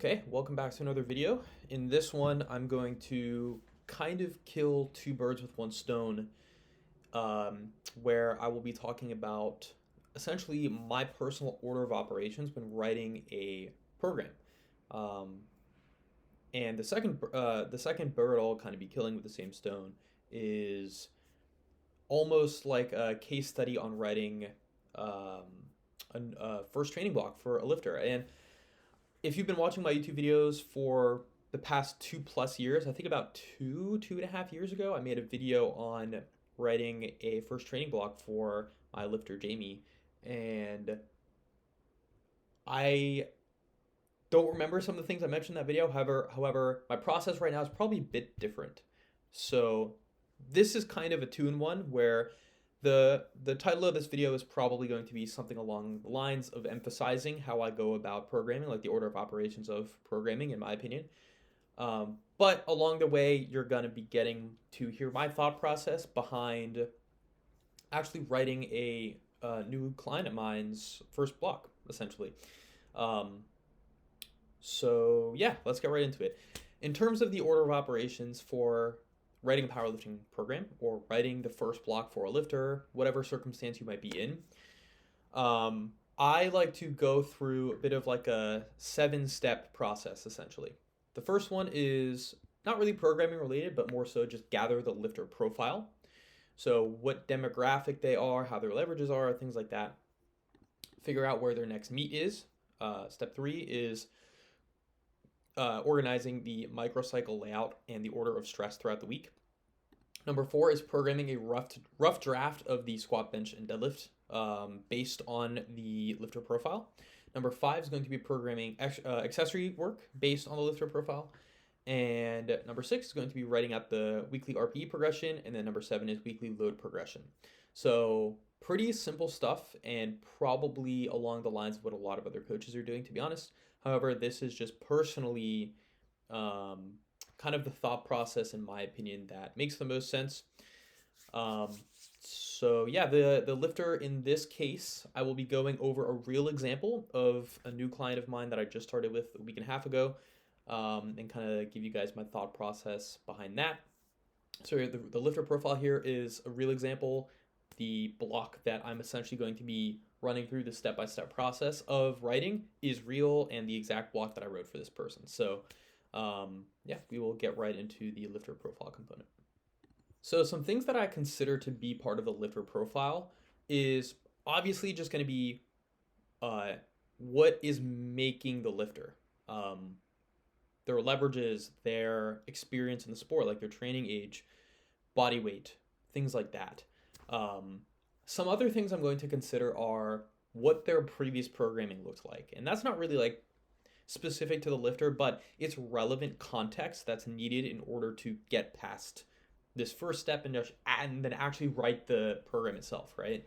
Okay, welcome back to another video. In this one, I'm going to kind of kill two birds with one stone, where I will be talking about essentially my personal order of operations when writing a program. Um, and the second bird I'll kind of be killing with the same stone is almost like a case study on writing um, a first training block for a lifter. And if you've been watching my YouTube videos for the past 2+ years, I think about 2.5 years ago, I made a video on writing a first training block for my lifter Jamie, and I don't remember some of the things I mentioned in that video. However, my process right now is probably a bit different. So this is kind of a two-in-one where the title of this video is probably going to be something along the lines of emphasizing how I go about programming, like the order of operations of programming, in my opinion. But along the way, you're going to be getting to hear my thought process behind actually writing a new client of mine's first block, essentially. Um, so yeah, let's get right into it. In terms of the order of operations for writing a powerlifting program or writing the first block for a lifter, whatever circumstance you might be in, I like to go through a bit of like a 7-step process essentially. The first one is not really programming related, but more so just gather the lifter profile. So what demographic they are, how their leverages are, things like that. Figure out where their next meet is. Step 3 is organizing the microcycle layout and the order of stress throughout the week. Number 4 is programming a rough draft of the squat, bench, and deadlift based on the lifter profile. Number 5 is going to be programming accessory work based on the lifter profile. And number 6 is going to be writing out the weekly RPE progression. And then number 7 is weekly load progression. So pretty simple stuff and probably along the lines of what a lot of other coaches are doing, to be honest. However, this is just personally kind of the thought process, in my opinion, that makes the most sense. So yeah, the lifter in this case, I will be going over a real example of a new client of mine that I just started with a week and a half ago, and kind of give you guys my thought process behind that. So the lifter profile here is a real example. The block that I'm essentially going to be running through the step-by-step process of writing is real and the exact block that I wrote for this person. So yeah, we will get right into the lifter profile component. So some things that I consider to be part of the lifter profile is obviously just going to be what is making the lifter. Their leverages, their experience in the sport, like their training age, body weight, things like that. Some other things I'm going to consider are what their previous programming looked like. And that's not really like specific to the lifter, but it's relevant context that's needed in order to get past this first step and then actually write the program itself, right?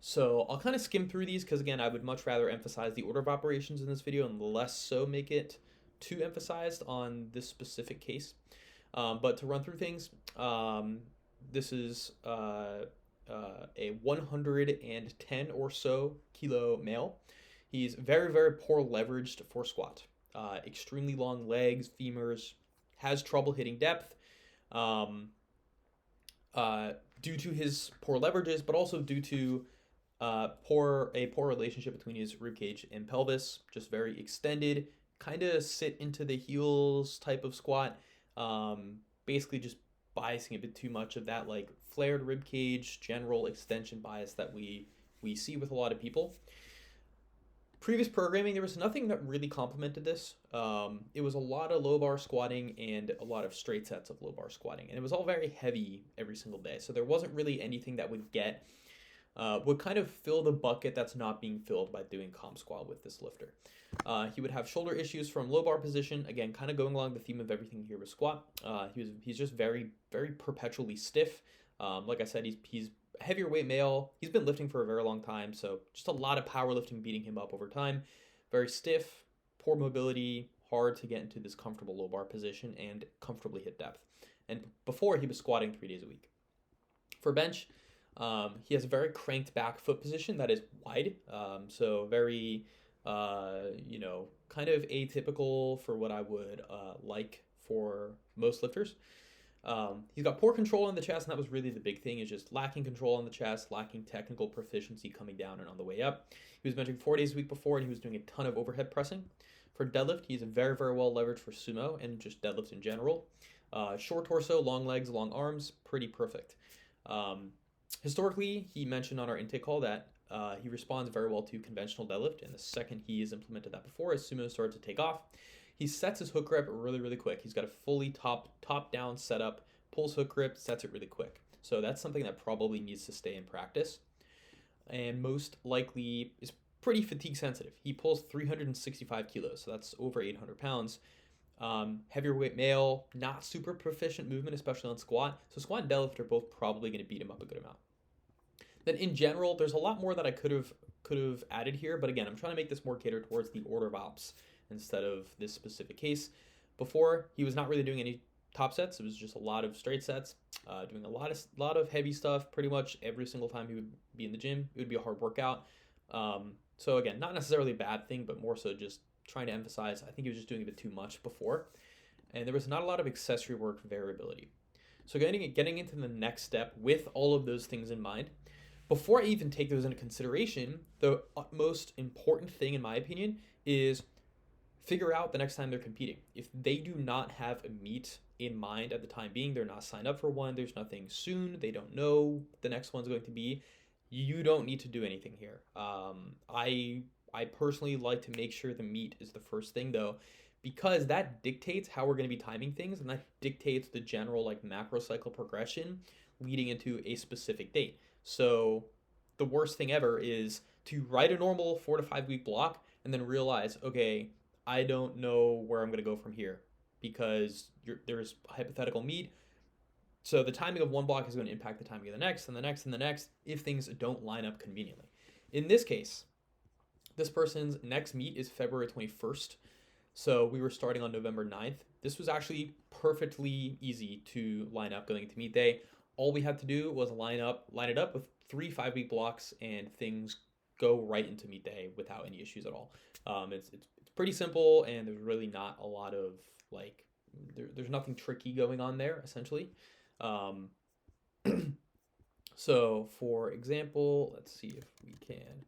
So I'll kind of skim through these because, again, I would much rather emphasize the order of operations in this video and less so make it too emphasized on this specific case. But to run through things, this is a 110 or so kilo male. He's very, very poor leveraged for squat. Extremely long legs, femurs, has trouble hitting depth due to his poor leverages, but also due to a poor relationship between his rib cage and pelvis. Just very extended, kind of sit into the heels type of squat. Basically just biasing a bit too much of that like flared rib cage, general extension bias that we see with a lot of people. Previous programming, there was nothing that really complemented this. It was a lot of low bar squatting and a lot of straight sets of low bar squatting, and it was all very heavy every single day. So there wasn't really anything that would kind of fill the bucket that's not being filled by doing comp squat with this lifter. He would have shoulder issues from low bar position. Again, kind of going along the theme of everything here with squat. He's just very, very perpetually stiff. Like I said, he's a heavier weight male. He's been lifting for a very long time, so just a lot of powerlifting beating him up over time. Very stiff, poor mobility, hard to get into this comfortable low bar position and comfortably hit depth. And before, he was squatting 3 days a week. For bench, he has a very cranked back foot position that is wide, so very You know, kind of atypical for what I would like for most lifters. He's got poor control on the chest, and that was really the big thing, is just lacking control on the chest, lacking technical proficiency coming down and on the way up. He was benching 4 days a week before, and he was doing a ton of overhead pressing. For deadlift, he's very, very well leveraged for sumo and just deadlift in general. Short torso, long legs, long arms, pretty perfect. Historically, he mentioned on our intake call that he responds very well to conventional deadlift, and the second he has implemented that before, as sumo started to take off, he sets his hook grip really, really quick. He's got a fully top-down setup, pulls hook grip, sets it really quick. So that's something that probably needs to stay in practice, and most likely is pretty fatigue sensitive. He pulls 365 kilos, so that's over 800 pounds. Heavier weight male, not super proficient movement, especially on squat. So squat and deadlift are both probably going to beat him up a good amount. Then in general, there's a lot more that I could have added here, but again, I'm trying to make this more catered towards the order of ops instead of this specific case. Before, he was not really doing any top sets. It was just a lot of straight sets, doing a lot of heavy stuff. Pretty much every single time he would be in the gym, it would be a hard workout. So again, not necessarily a bad thing, but more so just trying to emphasize, I think he was just doing a bit too much before, and there was not a lot of accessory work variability. So getting into the next step with all of those things in mind, before I even take those into consideration, the most important thing, in my opinion, is figure out the next time they're competing. If they do not have a meet in mind at the time being, they're not signed up for one, there's nothing soon, they don't know the next one's going to be, you don't need to do anything here. I personally like to make sure the meet is the first thing, though, because that dictates how we're going to be timing things, and that dictates the general like macro cycle progression leading into a specific date. So the worst thing ever is to write a normal 4 to 5 week block and then realize, okay, I don't know where I'm going to go from here because there's a hypothetical meet. So the timing of one block is going to impact the timing of the next and the next and the next if things don't line up conveniently. In this case, this person's next meet is February 21st. So we were starting on November 9th. This was actually perfectly easy to line up going into meet day. All we had to do was line it up with 3 5-week blocks, and things go right into meet day without any issues at all. It's pretty simple, and there's really not a lot of like there's nothing tricky going on there essentially. So for example, let's see if we can.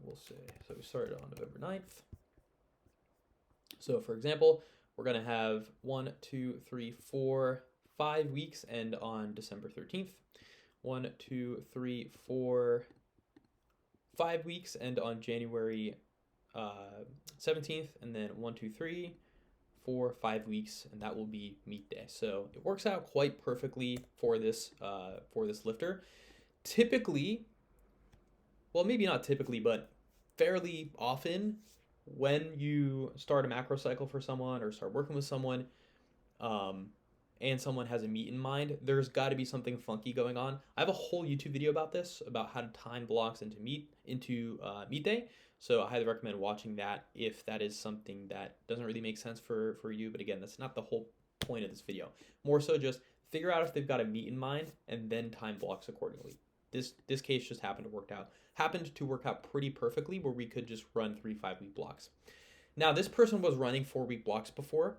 We'll say, so we started on November 9th. So for example, we're going to have 1, 2, 3, 4, 5 weeks end on December 13th. 1, 2, 3, 4, 5 weeks end on January 17th. And then 1, 2, 3, 4, 5 weeks, and that will be meet day. So it works out quite perfectly for this lifter. Typically, well, maybe not typically, but fairly often when you start a macro cycle for someone or start working with someone, and someone has a meet in mind, there's got to be something funky going on. I have a whole YouTube video about this, about how to time blocks into meet day. So I highly recommend watching that if that is something that doesn't really make sense for you. But again, that's not the whole point of this video. More so just figure out if they've got a meet in mind and then time blocks accordingly. This case just happened to work out pretty perfectly, where we could just run 3 5-week blocks. Now, this person was running 4-week blocks before,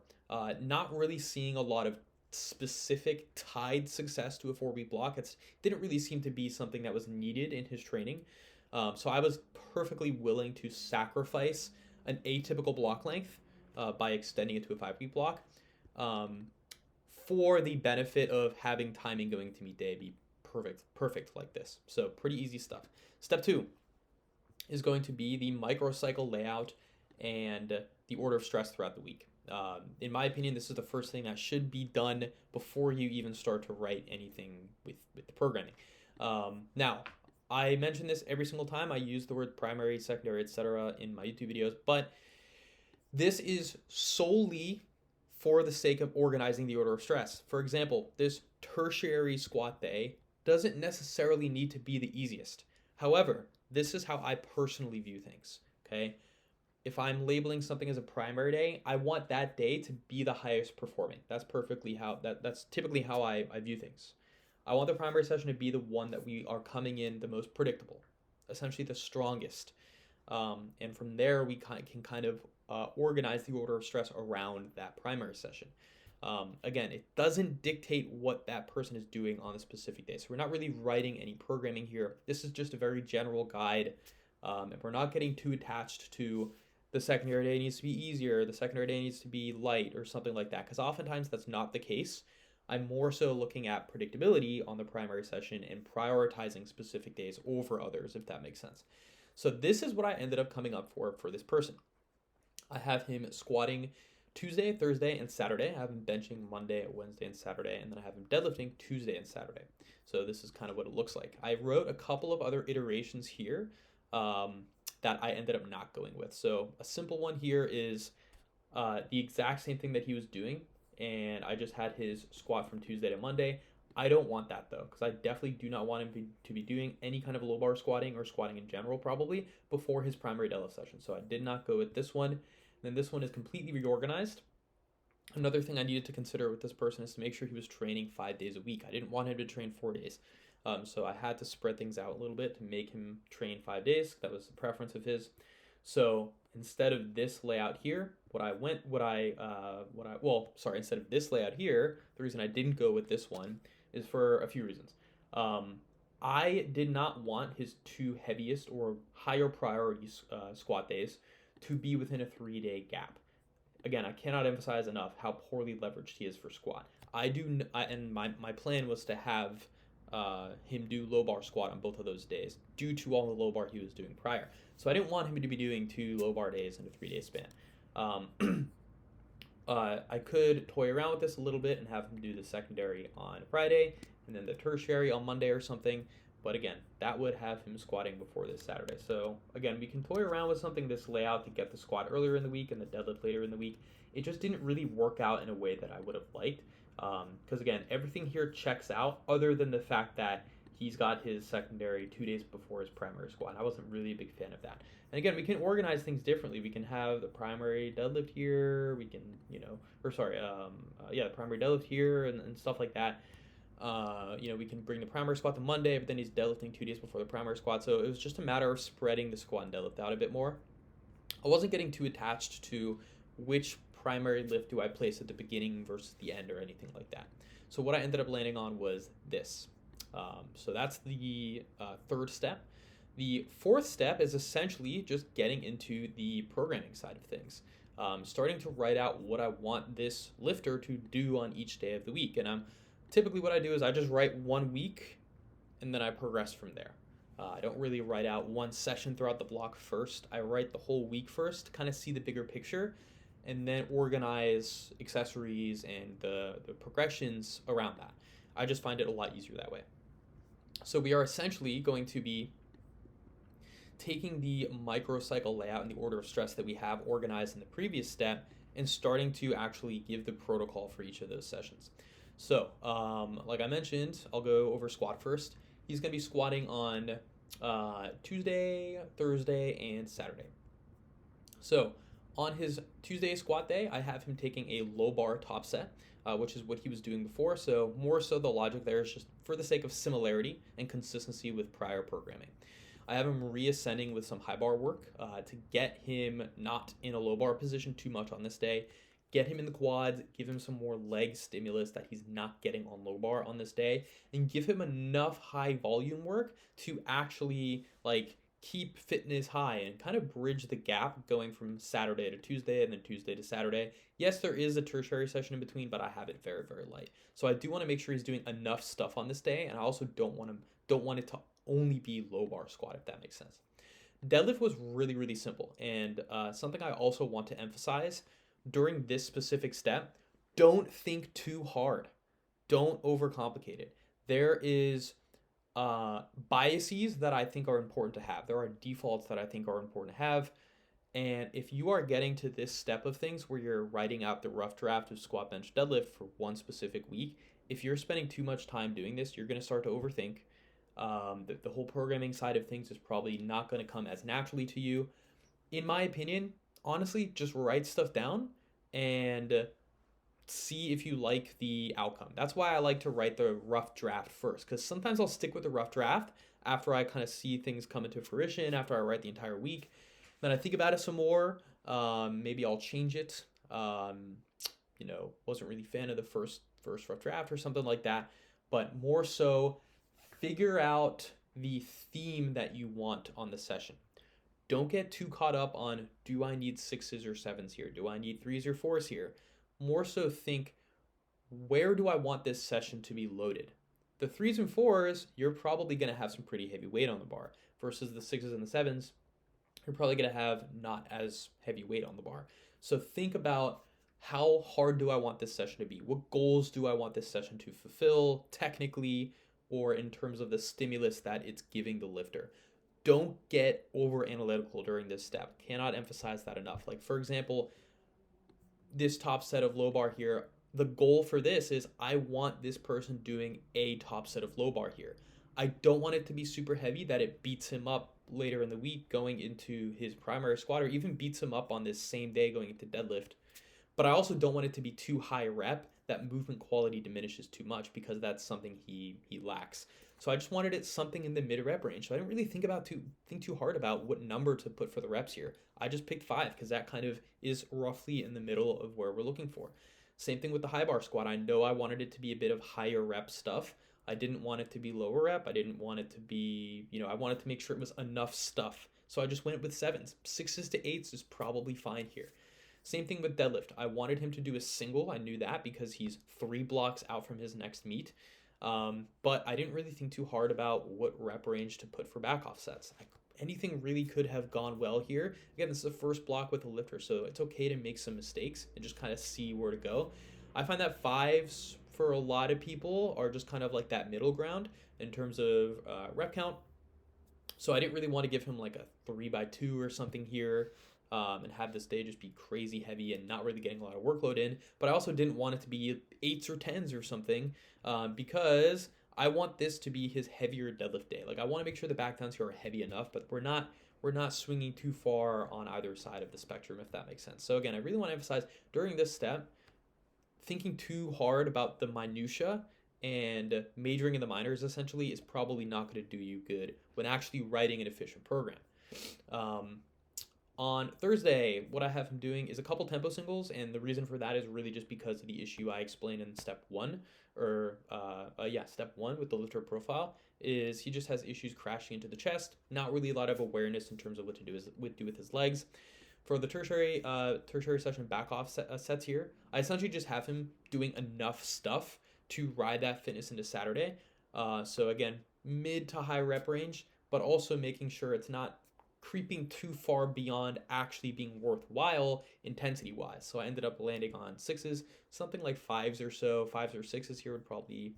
not really seeing a lot of specific tied success to a 4-week block. It didn't really seem to be something that was needed in his training. So I was perfectly willing to sacrifice an atypical block length by extending it to a 5-week block for the benefit of having timing going to meet day be perfect like this. So pretty easy stuff. Step 2 is going to be the microcycle layout and the order of stress throughout the week. In my opinion, this is the first thing that should be done before you even start to write anything with the programming. Now, I mention this every single time. I use the word primary, secondary, etc. in my YouTube videos, but this is solely for the sake of organizing the order of stress. For example, this tertiary squat day doesn't necessarily need to be the easiest. However, this is how I personally view things, okay? If I'm labeling something as a primary day, I want that day to be the highest performing. That's typically how I view things. I want the primary session to be the one that we are coming in the most predictable, essentially the strongest. And from there, we can kind of organize the order of stress around that primary session. Again, it doesn't dictate what that person is doing on a specific day. So we're not really writing any programming here. This is just a very general guide. And we're not getting too attached to the secondary day needs to be easier, the secondary day needs to be light, or something like that. Because oftentimes that's not the case. I'm more so looking at predictability on the primary session and prioritizing specific days over others, if that makes sense. So this is what I ended up coming up for this person. I have him squatting Tuesday, Thursday, and Saturday. I have him benching Monday, Wednesday, and Saturday, and then I have him deadlifting Tuesday and Saturday. So this is kind of what it looks like. I wrote a couple of other iterations here that I ended up not going with. So a simple one here is the exact same thing that he was doing, and I just had his squat from Tuesday to Monday. I don't want that though, because I definitely do not want him to be doing any kind of low bar squatting or squatting in general probably before his primary deadlift session. So I did not go with this one. Then this one is completely reorganized. Another thing I needed to consider with this person is to make sure he was training 5 days a week. I didn't want him to train 4 days. So I had to spread things out a little bit to make him train 5 days. That was the preference of his. So instead of this layout here, instead of this layout here, the reason I didn't go with this one is for a few reasons. I did not want his two heaviest or higher priority squat days to be within a 3-day gap. Again, I cannot emphasize enough how poorly leveraged he is for squat. And my plan was to have him do low bar squat on both of those days due to all the low bar he was doing prior. So I didn't want him to be doing 2 low bar days in a 3-day span. I could toy around with this a little bit and have him do the secondary on Friday and then the tertiary on Monday or something. But again, that would have him squatting before this Saturday. So again, we can toy around with something this layout to get the squat earlier in the week and the deadlift later in the week. It just didn't really work out in a way that I would have liked. Because again, everything here checks out other than the fact that he's got his secondary 2 days before his primary squat. I wasn't really a big fan of that. And again, we can organize things differently. We can have the primary deadlift here. We can, the primary deadlift here and stuff like that. We can bring the primary squat to Monday, but then he's deadlifting 2 days before the primary squat. So it was just a matter of spreading the squat and deadlift out a bit more. I wasn't getting too attached to which primary lift do I place at the beginning versus the end or anything like that. So what I ended up landing on was this. So that's the third step. The fourth step is essentially just getting into the programming side of things. Starting to write out what I want this lifter to do on each day of the week. And typically what I do is I just write 1 week and then I progress from there. I don't really write out one session throughout the block first. I write the whole week first to kind of see the bigger picture and then organize accessories and the progressions around that. I just find it a lot easier that way. So we are essentially going to be taking the microcycle layout and the order of stress that we have organized in the previous step and starting to actually give the protocol for each of those sessions. So, like I mentioned, I'll go over squat first. He's going to be squatting on Tuesday, Thursday, and Saturday. So, on his Tuesday squat day, I have him taking a low bar top set, which is what he was doing before. So, more so the logic there is just for the sake of similarity and consistency with prior programming. I have him reascending with some high bar work to get him not in a low bar position too much on this day. Get him in the quads, give him some more leg stimulus that he's not getting on low bar on this day, and give him enough high volume work to actually keep fitness high and kind of bridge the gap going from Saturday to Tuesday and then Tuesday to Saturday. Yes, there is a tertiary session in between, but I have it very, very light. So I do want to make sure he's doing enough stuff on this day, and I also don't want it to only be low bar squat, if that makes sense. Deadlift was really, really simple, and something I also want to emphasize during this specific step, don't think too hard. Don't overcomplicate it. There is biases that I think are important to have. There are defaults that I think are important to have. And if you are getting to this step of things where you're writing out the rough draft of squat, bench, deadlift for one specific week, if you're spending too much time doing this, you're going to start to overthink. The whole programming side of things is probably not going to come as naturally to you. In my opinion, honestly, just write stuff down and see if you like the outcome. That's why I like to write the rough draft first, because sometimes I'll stick with the rough draft after I kind of see things come into fruition, after I write the entire week. Then I think about it some more. Maybe I'll change it. Wasn't really a fan of the first rough draft or something like that. But more so, figure out the theme that you want on the session. Don't get too caught up on, do I need sixes or sevens here? Do I need threes or fours here? More so think, where do I want this session to be loaded? The threes and fours, you're probably going to have some pretty heavy weight on the bar, versus the sixes and the sevens, you're probably going to have not as heavy weight on the bar. So think about, how hard do I want this session to be? What goals do I want this session to fulfill technically, or in terms of the stimulus that it's giving the lifter? Don't get over analytical during this step. Cannot emphasize that enough. Like, for example, this top set of low bar here, the goal for this is, I want this person doing a top set of low bar here. I don't want it to be super heavy that it beats him up later in the week going into his primary squat, or even beats him up on this same day going into deadlift. But I also don't want it to be too high rep that movement quality diminishes too much, because that's something he lacks. So I just wanted it something in the mid rep range. So I didn't really think too hard about what number to put for the reps here. I just picked 5 because that kind of is roughly in the middle of where we're looking for. Same thing with the high bar squat. I know I wanted it to be a bit of higher rep stuff. I didn't want it to be lower rep. I didn't want it to be, I wanted to make sure it was enough stuff. So I just went with 7s. 6s to 8s is probably fine here. Same thing with deadlift. I wanted him to do a single. I knew that because he's 3 blocks out from his next meet. But I didn't really think too hard about what rep range to put for back off sets. Anything really could have gone well here. Again, this is the first block with a lifter, so it's okay to make some mistakes and just kind of see where to go. I find that 5s for a lot of people are just kind of like that middle ground in terms of rep count. So I didn't really want to give him like a 3x2 or something here. And have this day just be crazy heavy and not really getting a lot of workload in. But I also didn't want it to be 8s or 10s or something, because I want this to be his heavier deadlift day. Like, I want to make sure the back downs here are heavy enough, but we're not swinging too far on either side of the spectrum, if that makes sense. So again, I really want to emphasize during this step, thinking too hard about the minutia and majoring in the minors essentially is probably not going to do you good when actually writing an efficient program. On Thursday, what I have him doing is a couple tempo singles, and the reason for that is really just because of the issue I explained in step 1, step 1 with the lifter profile, is he just has issues crashing into the chest, not really a lot of awareness in terms of what to do with his legs. For the tertiary session back off sets here, I essentially just have him doing enough stuff to ride that fitness into Saturday. So again, mid to high rep range, but also making sure it's not creeping too far beyond actually being worthwhile intensity wise. So I ended up landing on 6s, something like 5s or so. 5s or 6s here would probably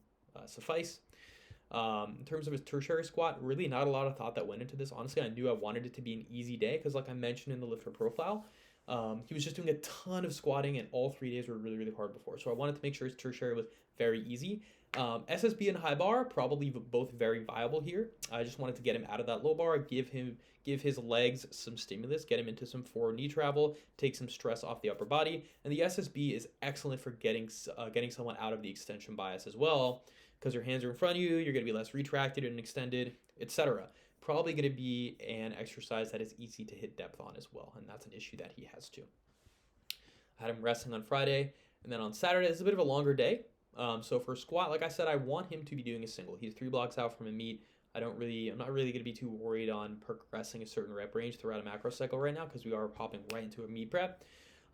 suffice. In terms of his tertiary squat, really not a lot of thought that went into this. Honestly, I knew I wanted it to be an easy day because, like I mentioned in the lifter profile, he was just doing a ton of squatting, and all 3 days were really, really hard before. So I wanted to make sure his tertiary was very easy. SSB and high bar, probably both very viable here. I just wanted to get him out of that low bar, give his legs some stimulus, get him into some forward knee travel, take some stress off the upper body. And the SSB is excellent for getting someone out of the extension bias as well, because your hands are in front of you, you're going to be less retracted and extended, etc. Probably going to be an exercise that is easy to hit depth on as well, and that's an issue that he has too. I had him resting on Friday, and then on Saturday, it's a bit of a longer day. So for squat, like I said, I want him to be doing a single. He's 3 blocks out from a meet. I'm not really going to be too worried on progressing a certain rep range throughout a macro cycle right now, because we are popping right into a meet prep.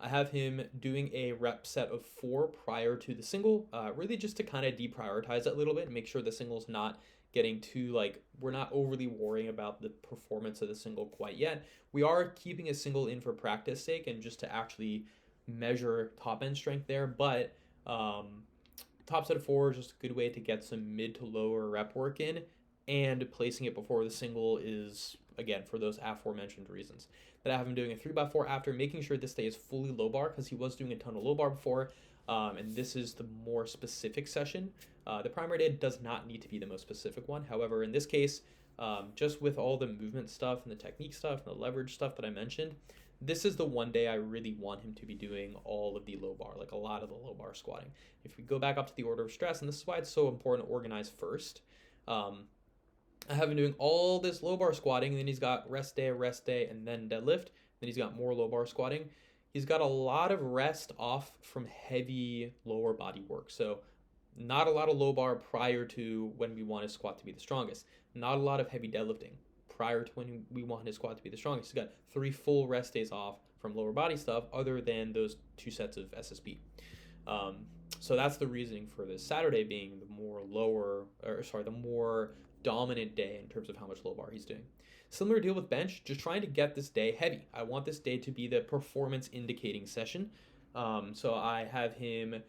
I have him doing a rep set of 4 prior to the single, really just to kind of deprioritize it a little bit and make sure the single's not getting too, we're not overly worrying about the performance of the single quite yet. We are keeping a single in for practice sake and just to actually measure top end strength there, but top set of 4 is just a good way to get some mid to lower rep work in, and placing it before the single is, again, for those aforementioned reasons. That I have him doing a 3x4 after, making sure this day is fully low bar, because he was doing a ton of low bar before, and this is the more specific session. The primary day does not need to be the most specific one. However, in this case, just with all the movement stuff and the technique stuff and the leverage stuff that I mentioned, this is the one day I really want him to be doing all of the low bar, like a lot of the low bar squatting. If we go back up to the order of stress, and this is why it's so important to organize first, I have him doing all this low bar squatting, and then he's got rest day, and then deadlift. then he's got more low bar squatting. He's got a lot of rest off from heavy lower body work. So not a lot of low bar prior to when we want his squat to be the strongest. Not a lot of heavy deadlifting prior to when we want his squat to be the strongest. He's got 3 full rest days off from lower body stuff other than those 2 sets of SSB. So that's the reasoning for this Saturday being the more dominant day in terms of how much low bar he's doing. Similar deal with bench, just trying to get this day heavy. I want this day to be the performance indicating session. So I have him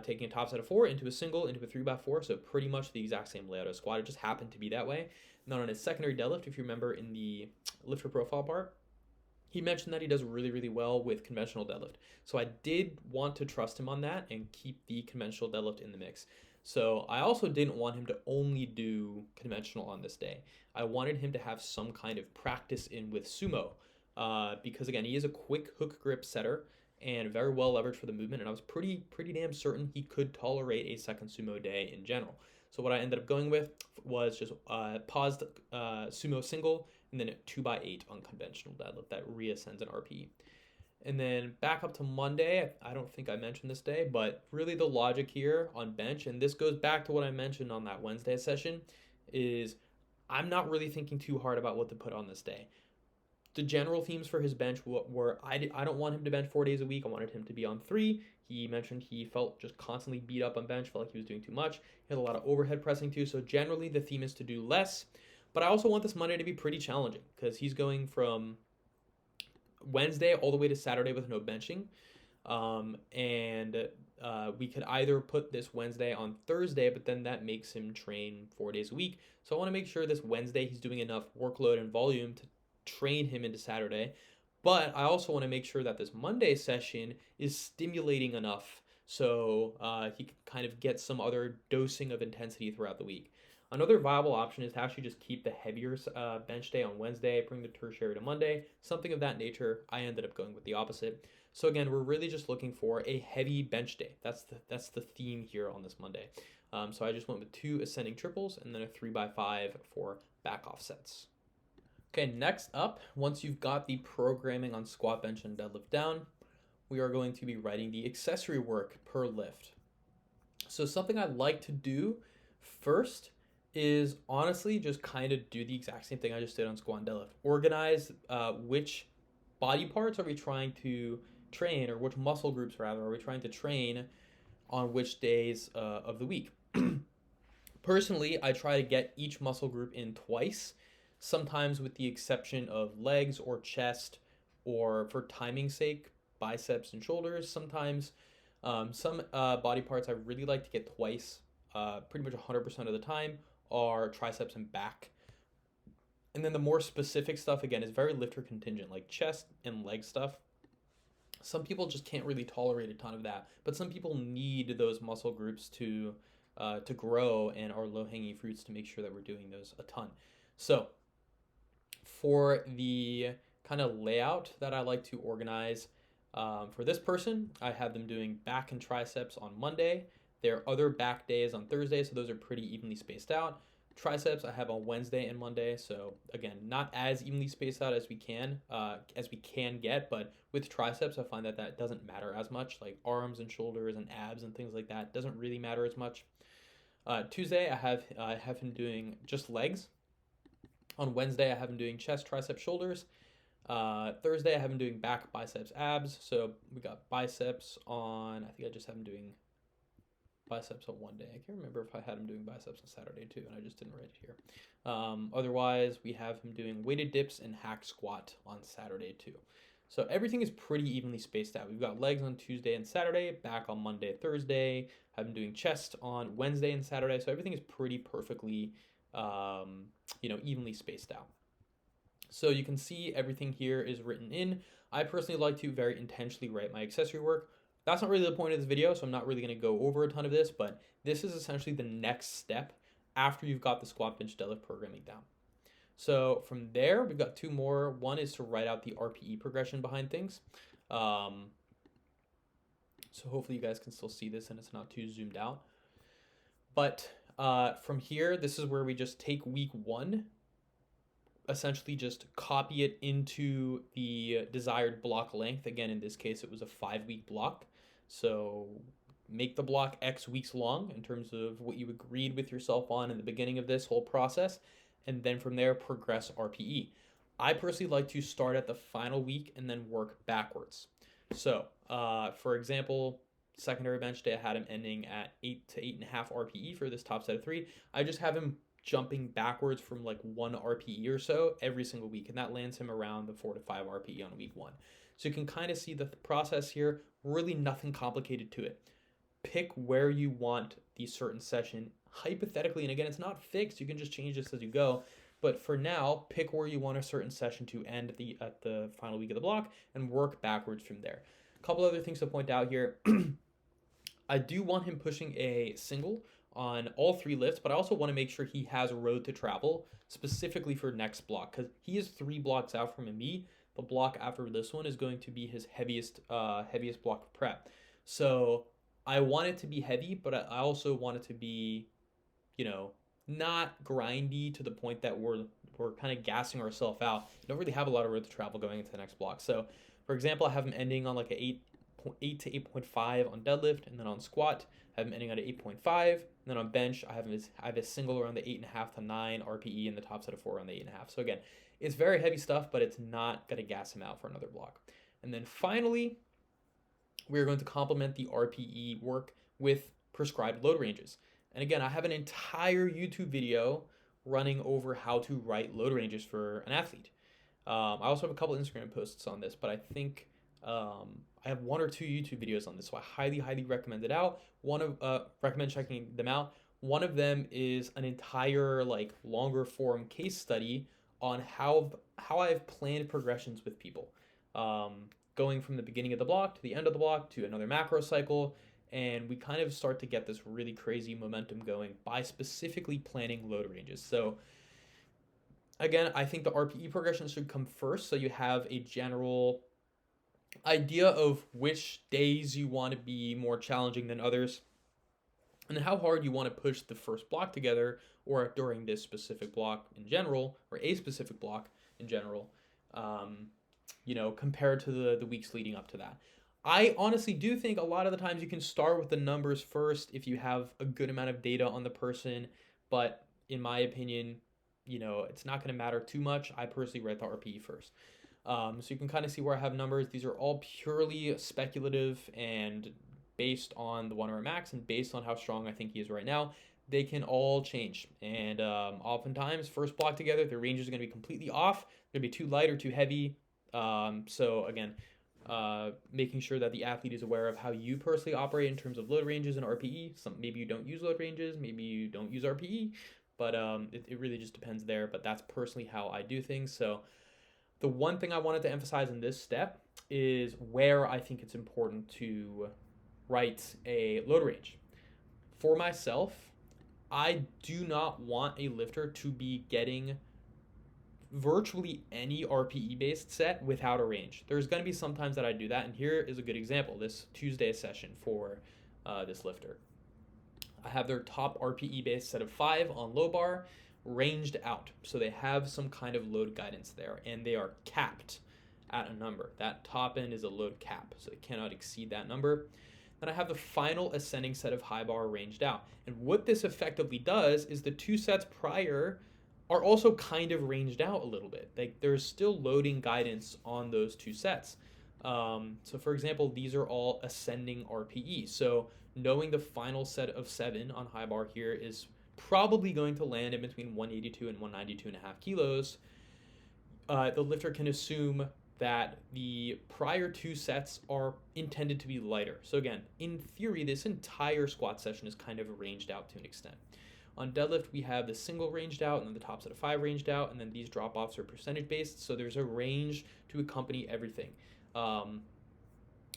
taking a top set of 4 into a single, into a 3x4, so pretty much the exact same layout as squat. It just happened to be that way. And then on his secondary deadlift, if you remember in the lifter profile part, he mentioned that he does really, really well with conventional deadlift. So I did want to trust him on that and keep the conventional deadlift in the mix. So I also didn't want him to only do conventional on this day. I wanted him to have some kind of practice in with sumo because, again, he is a quick hook grip setter and very well leveraged for the movement, and I was pretty damn certain he could tolerate a second sumo day in general. So what I ended up going with was just paused sumo single and then a 2x8 on conventional deadlift that reascends an RPE. And then back up to Monday, I don't think I mentioned this day, but really the logic here on bench, and this goes back to what I mentioned on that Wednesday session, is I'm not really thinking too hard about what to put on this day. The general themes for his bench were I don't want him to bench 4 days a week. I wanted him to be on 3. He mentioned he felt just constantly beat up on bench, felt like he was doing too much. He had a lot of overhead pressing too. So generally the theme is to do less. But I also want this Monday to be pretty challenging because he's going from Wednesday all the way to Saturday with no benching. We could either put this Wednesday on Thursday, but then that makes him train 4 days a week. So I want to make sure this Wednesday he's doing enough workload and volume to train him into Saturday. But I also want to make sure that this Monday session is stimulating enough so he can kind of get some other dosing of intensity throughout the week. Another viable option is to actually just keep the heavier bench day on Wednesday, bring the tertiary to Monday, something of that nature. I ended up going with the opposite. So again, we're really just looking for a heavy bench day. That's the theme here on this Monday. So I just went with 2 ascending triples and then a 3x5 for back off sets. Okay, next up, once you've got the programming on squat, bench, and deadlift down, we are going to be writing the accessory work per lift. So something I like to do first is honestly just kind of do the exact same thing I just did on squat and deadlift. Organize which body parts are we trying to train, or which muscle groups rather are we trying to train on which days of the week. Personally, I try to get each muscle group in twice, sometimes with the exception of legs or chest, or for timing's sake, biceps and shoulders. Sometimes some body parts I really like to get twice, pretty much 100% of the time, are triceps and back. And then the more specific stuff, again, is very lifter contingent, like chest and leg stuff. Some people just can't really tolerate a ton of that, but some people need those muscle groups to grow and are low-hanging fruits to make sure that we're doing those a ton. So for the kind of layout that I like to organize for this person, I have them doing back and triceps on Monday. There are other back days on Thursday, so those are pretty evenly spaced out. Triceps I have on Wednesday and Monday, so again, not as evenly spaced out as we can get, but with triceps, I find that doesn't matter as much. Like arms and shoulders and abs and things like that doesn't really matter as much. Tuesday I have him doing just legs. On Wednesday I have him doing chest, triceps, shoulders. Thursday I have him doing back, biceps, abs. So we got biceps on. I think I just have him doing biceps on one day. I can't remember if I had him doing biceps on Saturday too, and I just didn't write it here. Otherwise, we have him doing weighted dips and hack squat on Saturday too. So everything is pretty evenly spaced out. We've got legs on Tuesday and Saturday, back on Monday, Thursday. Have him doing chest on Wednesday and Saturday. So everything is pretty perfectly, evenly spaced out. So you can see everything here is written in. I personally like to very intentionally write my accessory work. That's not really the point of this video, so I'm not really going to go over a ton of this, but this is essentially the next step after you've got the squat, bench, deadlift programming down. So from there, we've got 2 more. One is to write out the RPE progression behind things. So hopefully you guys can still see this and it's not too zoomed out. But from here, this is where we just take week 1, essentially just copy it into the desired block length. Again, in this case, it was a 5-week block. So make the block X weeks long in terms of what you agreed with yourself on in the beginning of this whole process. And then from there, progress RPE. I personally like to start at the final week and then work backwards. So, for example, secondary bench day, I had him ending at 8 to 8.5 RPE for this top set of 3. I just have him jumping backwards from like 1 RPE or so every single week, and that lands him around the 4 to 5 RPE on week 1. So you can kind of see the process here, really nothing complicated to it. Pick where you want the certain session, hypothetically, and again, it's not fixed, you can just change this as you go, but for now, pick where you want a certain session to end at the final week of the block and work backwards from there. A couple other things to point out here. I do want him pushing a single on all 3 lifts, but I also want to make sure he has a road to travel specifically for next block, because he is 3 blocks out from me. The block after this one is going to be his heaviest block of prep. So I want it to be heavy, but I also want it to be, not grindy to the point that we're kind of gassing ourselves out. You don't really have a lot of road to travel going into the next block. So, for example, I have him ending on like a 8 to 8.5 on deadlift, and then on squat, I have him ending at an 8.5. And then on bench, I have a single around the 8.5 to 9 RPE, and the top set of 4 around the 8.5. So again, it's very heavy stuff, but it's not going to gas him out for another block. And then finally, we're going to complement the RPE work with prescribed load ranges. And again, I have an entire YouTube video running over how to write load ranges for an athlete. I also have a couple Instagram posts on this, but I think I have 1 or 2 YouTube videos on this, so I highly recommend it out. Recommend checking them out. One of them is an entire longer form case study on how I've planned progressions with people, going from the beginning of the block to the end of the block to another macro cycle. And we kind of start to get this really crazy momentum going by specifically planning load ranges. So again, I think the RPE progression should come first, so you have a general idea of which days you want to be more challenging than others, and then how hard you want to push the first block together, or during this specific block in general, or a specific block in general, compared to the weeks leading up to that. I honestly do think a lot of the times you can start with the numbers first if you have a good amount of data on the person, but in my opinion, it's not going to matter too much. I personally write the RPE first. So you can kind of see where I have numbers. These are all purely speculative and based on the 1 max and based on how strong I think he is right now. They can all change. And oftentimes, first block together, the ranges are going to be completely off. They're going to be too light or too heavy. So again, making sure that the athlete is aware of how you personally operate in terms of load ranges and RPE. Maybe you don't use load ranges, maybe you don't use RPE, but it really just depends there. But that's personally how I do things. So the one thing I wanted to emphasize in this step is where I think it's important to write a load range. For myself, I do not want a lifter to be getting virtually any RPE based set without a range. There's going to be some times that I do that, and here is a good example. This Tuesday session for this lifter, I have their top RPE based set of 5 on low bar ranged out, so they have some kind of load guidance there, and they are capped at a number. That top end is a load cap, so it cannot exceed that number. Then I have the final ascending set of high bar ranged out, and what this effectively does is the 2 sets prior are also kind of ranged out a little bit. There's still loading guidance on those 2 sets. So for example, these are all ascending RPE. So knowing the final set of 7 on high bar here is probably going to land in between 182 and 192.5 kilos. The lifter can assume that the prior 2 sets are intended to be lighter. So again, in theory, this entire squat session is kind of ranged out to an extent. On deadlift, we have the single ranged out and then the top set of 5 ranged out, and then these drop-offs are percentage based, so there's a range to accompany everything.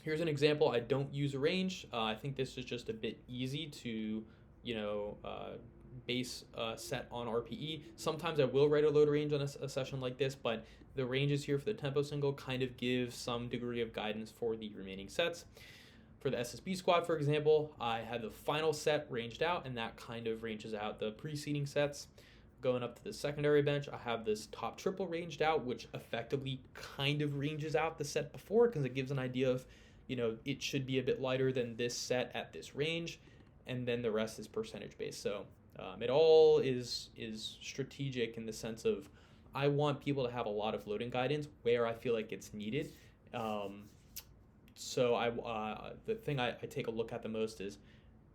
Here's an example. I don't use a range. I think this is just a bit easy to, base set on RPE. Sometimes I will write a load range on a session like this, but the ranges here for the tempo single kind of give some degree of guidance for the remaining sets. For the SSB squat, for example, I had the final set ranged out, and that kind of ranges out the preceding sets. going up to the secondary bench, I have this top triple ranged out, which effectively kind of ranges out the set before because it gives an idea of, it should be a bit lighter than this set at this range, and then the rest is percentage based. So it all is strategic in the sense of I want people to have a lot of loading guidance where I feel like it's needed. So the thing I take a look at the most is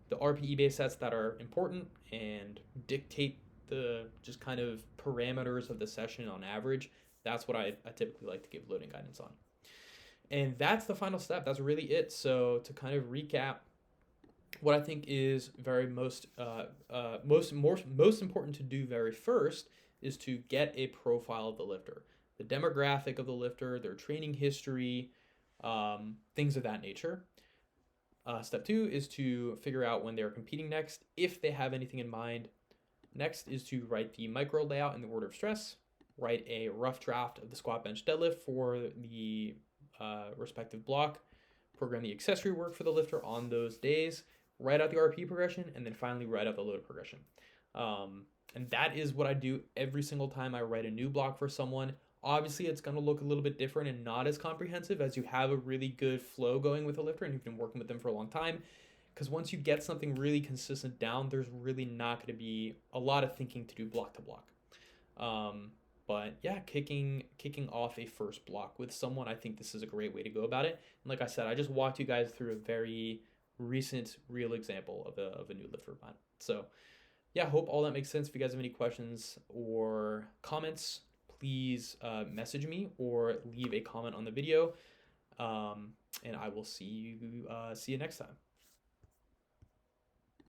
the RPE based sets that are important and dictate the just kind of parameters of the session on average. That's what I typically like to give loading guidance on. And that's the final step. That's really it. So to kind of recap, what I think is most important to do very first is to get a profile of the lifter, the demographic of the lifter, their training history, things of that nature. Step 2 is to figure out when they're competing next, if they have anything in mind. Next is to write the micro layout in the order of stress, write a rough draft of the squat, bench, deadlift for the respective block, program the accessory work for the lifter on those days, write out the RP progression, and then finally write out the load progression. And that is what I do every single time I write a new block for someone. Obviously, it's going to look a little bit different and not as comprehensive as you have a really good flow going with a lifter and you've been working with them for a long time. Because once you get something really consistent down, there's really not going to be a lot of thinking to do block to block. But yeah, kicking off a first block with someone, I think this is a great way to go about it. And like I said, I just walked you guys through a very recent, real example of a new lifter of mine. So yeah, hope all that makes sense. If you guys have any questions or comments, please message me or leave a comment on the video. And I will see you next time.